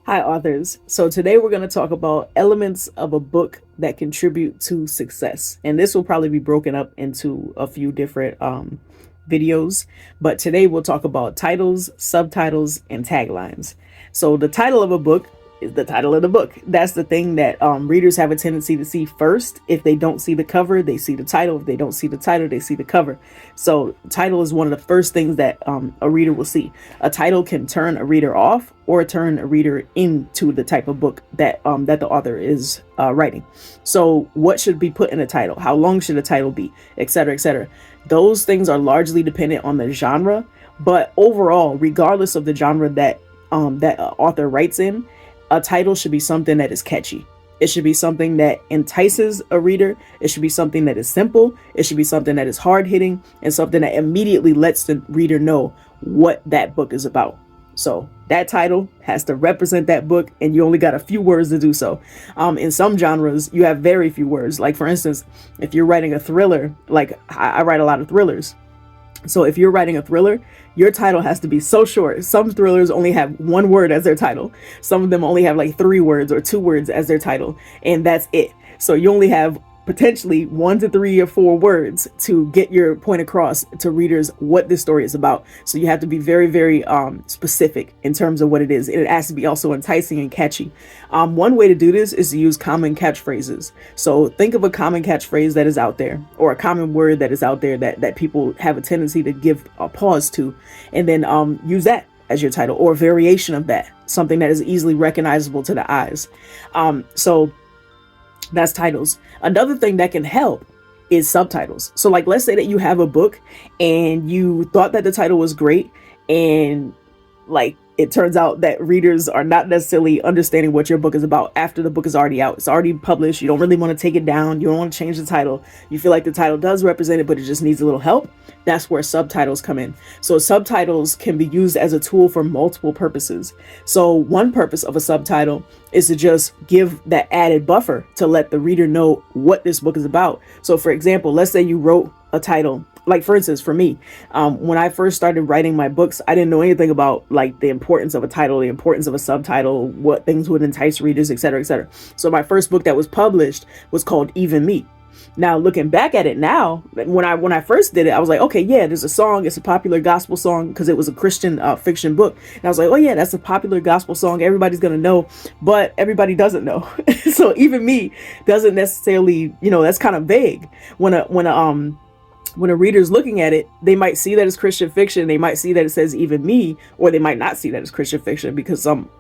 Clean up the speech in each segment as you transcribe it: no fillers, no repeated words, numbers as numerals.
Hi, authors. So today we're going to talk about elements of a book that contribute to success. And this will probably be broken up into a few different videos. But today we'll talk about titles, subtitles, and taglines. So the title of a book is the title of the book. That's the thing that readers have a tendency to see first. If they don't see the cover, they see the title. If they don't see the title, they see the cover. So title is one of the first things that a reader will see. A title can turn a reader off or turn a reader into the type of book that that the author is writing. So what should be put in a title? How long should a title be? Etc. etc. Those things are largely dependent on the genre, but overall, regardless of the genre that that author writes in, a title should be something that is catchy. It should be something that entices a reader. It should be something that is simple. It should be something that is hard hitting and something that immediately lets the reader know what that book is about. So that title has to represent that book, and you only got a few words to do so. In some genres, you have very few words. Like, for instance, if you're writing a thriller, like I write a lot of thrillers. So if you're writing a thriller, your title has to be so short. Some thrillers only have one word as their title. Some of them only have like 3 words or 2 words as their title, and that's it. So you only have potentially 1 to 3 or 4 words to get your point across to readers what this story is about. So you have to be very, very specific in terms of what it is. It has to be also enticing and catchy. One way to do this is to use common catchphrases. So think of a common catchphrase that is out there, or a common word that is out there that people have a tendency to give a pause to, and then use that as your title, or a variation of that, something that is easily recognizable to the eyes. So that's titles. Another thing that can help is subtitles. So like, let's say that you have a book and you thought that the title was great, and like it turns out that readers are not necessarily understanding what your book is about after the book is already out. It's already published. You don't really want to take it down. You don't want to change the title. You feel like the title does represent it, but it just needs a little help. That's where subtitles come in. So subtitles can be used as a tool for multiple purposes. So one purpose of a subtitle is to just give that added buffer to let the reader know what this book is about. So for example, let's say you wrote a title. Like, for instance, for me, when I first started writing my books, I didn't know anything about like the importance of a title, the importance of a subtitle, what things would entice readers, etc., etc. So my first book that was published was called Even Me. Now, looking back at it now, when I first did it, I was like, okay, yeah, there's a song. It's a popular gospel song because it was a Christian fiction book. And I was like, oh yeah, that's a popular gospel song. Everybody's going to know, but everybody doesn't know. So Even Me doesn't necessarily, that's kind of vague. When a reader's looking at it, they might see that it's Christian fiction. They might see that it says Even Me, or they might not see that it's Christian fiction, because some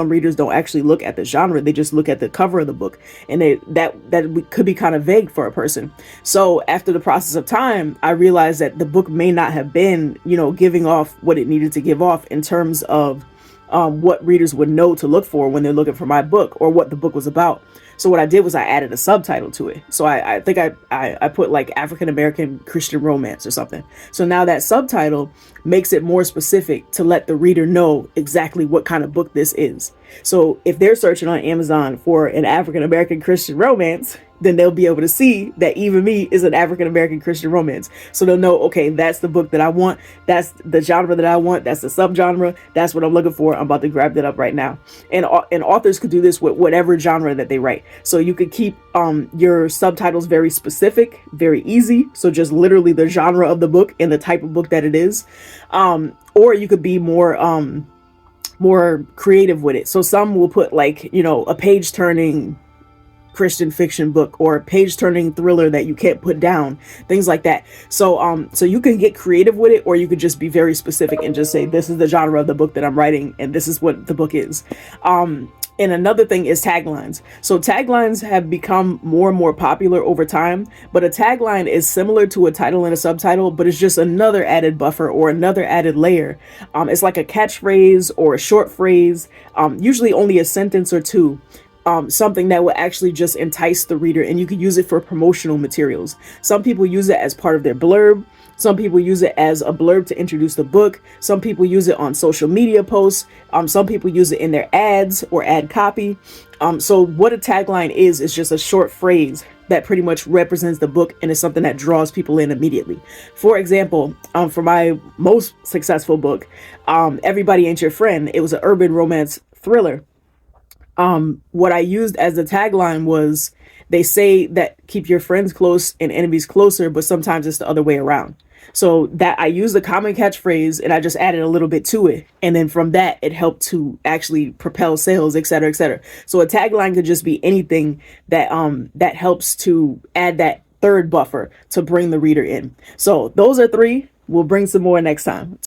readers don't actually look at the genre. They just look at the cover of the book, and that could be kind of vague for a person. So after the process of time, I realized that the book may not have been, giving off what it needed to give off in terms of what readers would know to look for when they're looking for my book or what the book was about. So what I did was I added a subtitle to it. So I think I put like African American Christian romance or something. So now that subtitle makes it more specific to let the reader know exactly what kind of book this is. So if they're searching on Amazon for an African American Christian romance, then they'll be able to see that Even Me is an African American Christian romance. So they'll know, okay, that's the book that I want. That's the genre that I want. That's the subgenre. That's what I'm looking for. I'm about to grab that up right now. And authors could do this with whatever genre that they write. So you could keep your subtitles very specific, very easy. So just literally the genre of the book and the type of book that it is. Or you could be more creative with it. So some will put like, a page turning Christian fiction book, or a page turning thriller that you can't put down, things like that. So so you can get creative with it, or you could just be very specific and just say, this is the genre of the book that I'm writing, and this is what the book is. And another thing is taglines. So taglines have become more and more popular over time, but a tagline is similar to a title and a subtitle, but it's just another added buffer or another added layer. It's like a catchphrase or a short phrase, usually only a sentence or two. Something that will actually just entice the reader, and you can use it for promotional materials. Some people use it as part of their blurb. Some people use it as a blurb to introduce the book. Some people use it on social media posts. Some people use it in their ads or ad copy. So what a tagline is just a short phrase that pretty much represents the book and is something that draws people in immediately. For example, for my most successful book, Everybody Ain't Your Friend, it was an urban romance thriller. What I used as the tagline was, they say that keep your friends close and enemies closer, but sometimes it's the other way around. So that I used the common catchphrase and I just added a little bit to it. And then from that, it helped to actually propel sales, et cetera, et cetera. So a tagline could just be anything that helps to add that third buffer to bring the reader in. So those are three. We'll bring some more next time.